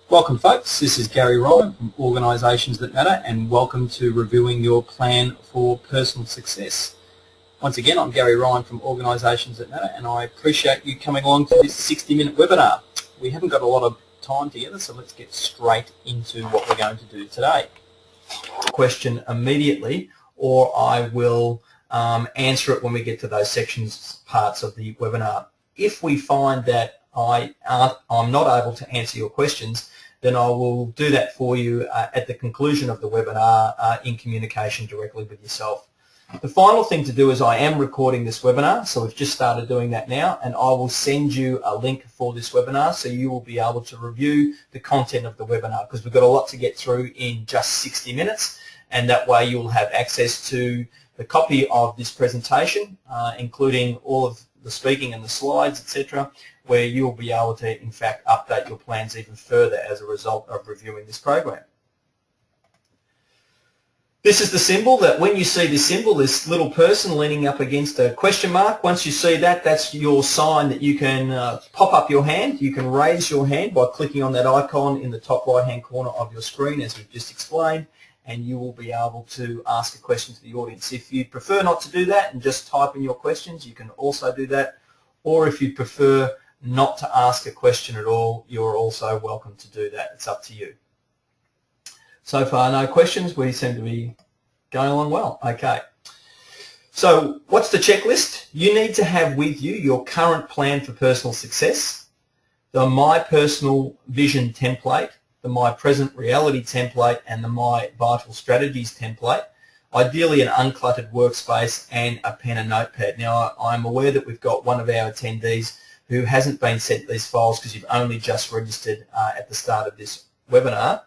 Welcome folks, this is Gary Ryan from Organisations That Matter and welcome to Reviewing Your Plan for Personal Success. Once again, I'm Gary Ryan from Organisations That Matter and I appreciate you coming along to this 60-minute webinar. We haven't got a lot of time together, so let's get straight into what we're going to do today. Question immediately, or I will answer it when we get to those sections, parts of the webinar. If we find that I'm not able to answer your questions, then I will do that for you at the conclusion of the webinar in communication directly with yourself. The final thing to do is I am recording this webinar, so we've just started doing that now, and I will send you a link for this webinar so you will be able to review the content of the webinar, because we've got a lot to get through in just 60 minutes, and that way you'll have access to the copy of this presentation, including all of the speaking and the slides, etc., where you'll be able to, in fact, update your plans even further as a result of reviewing this program. This is the symbol that when you see this symbol, this little person leaning up against a question mark, once you see that, that's your sign that you can pop up your hand. You can raise your hand by clicking on that icon in the top right-hand corner of your screen, as we've just explained, and you will be able to ask a question to the audience. If you prefer not to do that and just type in your questions, you can also do that. Or if you prefer not to ask a question at all, you're also welcome to do that. It's up to you. So far, no questions. We seem to be going along well. Okay. So what's the checklist? You need to have with you your current plan for personal success, the My Personal Vision template, the My Present Reality template, and the My Vital Strategies template. Ideally an uncluttered workspace and a pen and notepad. Now, I'm aware that we've got one of our attendees who hasn't been sent these files because you've only just registered at the start of this webinar.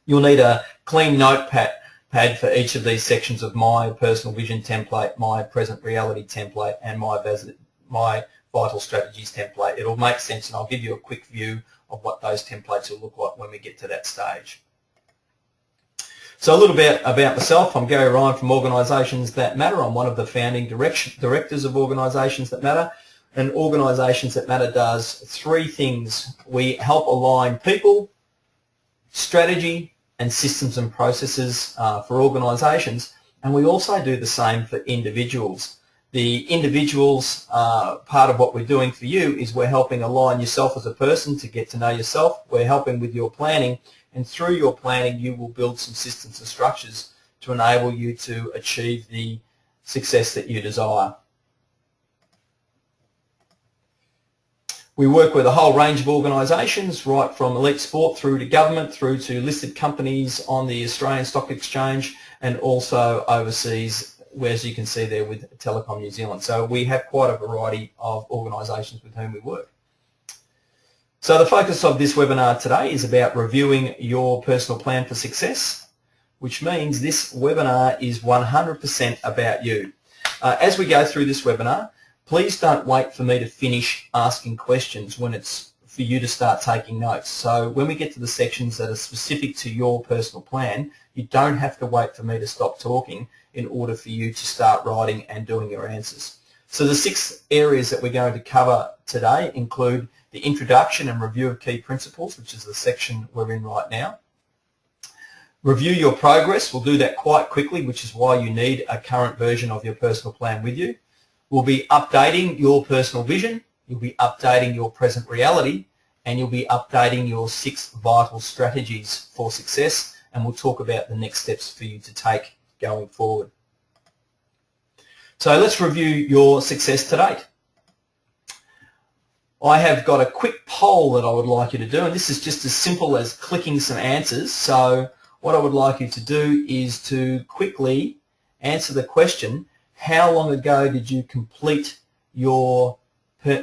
You'll need a clean notepad for each of these sections of My Personal Vision template, My Present Reality template, and My Vital Strategies template. It'll make sense, and I'll give you a quick view of what those templates will look like when we get to that stage. So a little bit about myself. I'm Gary Ryan from Organisations That Matter. I'm one of the founding directors of Organisations That Matter. And Organisations That Matter does three things. We help align people, strategy, and systems and processes for organisations, and we also do the same for individuals. The individuals, part of what we're doing for you is we're helping align yourself as a person to get to know yourself. We're helping with your planning, and through your planning you will build some systems and structures to enable you to achieve the success that you desire. We work with a whole range of organisations, right from elite sport through to government, through to listed companies on the Australian Stock Exchange, and also overseas, as you can see there with Telecom New Zealand. So we have quite a variety of organisations with whom we work. So the focus of this webinar today is about reviewing your personal plan for success, which means this webinar is 100% about you. As we go through this webinar, please don't wait for me to finish asking questions when it's for you to start taking notes. So when we get to the sections that are specific to your personal plan, you don't have to wait for me to stop talking in order for you to start writing and doing your answers. So the 6 areas that we're going to cover today include the introduction and review of key principles, which is the section we're in right now. Review your progress. We'll do that quite quickly, which is why you need a current version of your personal plan with you. We'll be updating your personal vision, you'll be updating your present reality, and you'll be updating your 6 vital strategies for success, and we'll talk about the next steps for you to take going forward. So let's review your success to date. I have got a quick poll that I would like you to do, and this is just as simple as clicking some answers. So what I would like you to do is to quickly answer the question, how long ago did you complete your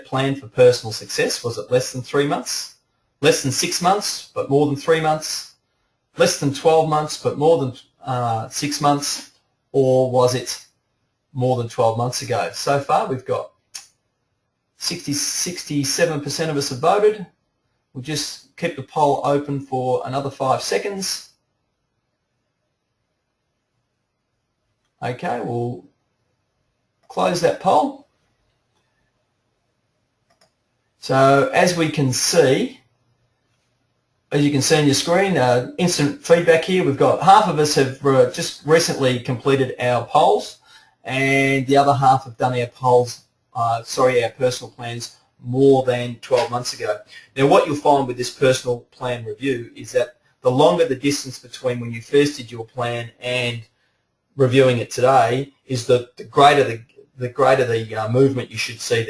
plan for personal success? Was it less than 3 months, less than 6 months, but more than 3 months, less than 12 months, but more than 6 months, or was it more than 12 months ago? So far we've got 67% of us have voted. We'll just keep the poll open for another 5 seconds. Okay, we'll close that poll. So as we can see, As you can see on your screen, instant feedback here. We've got half of us have just recently completed our polls, and the other half have done our polls, our personal plans more than 12 months ago. Now, what you'll find with this personal plan review is that the longer the distance between when you first did your plan and reviewing it today is the greater the movement you should see.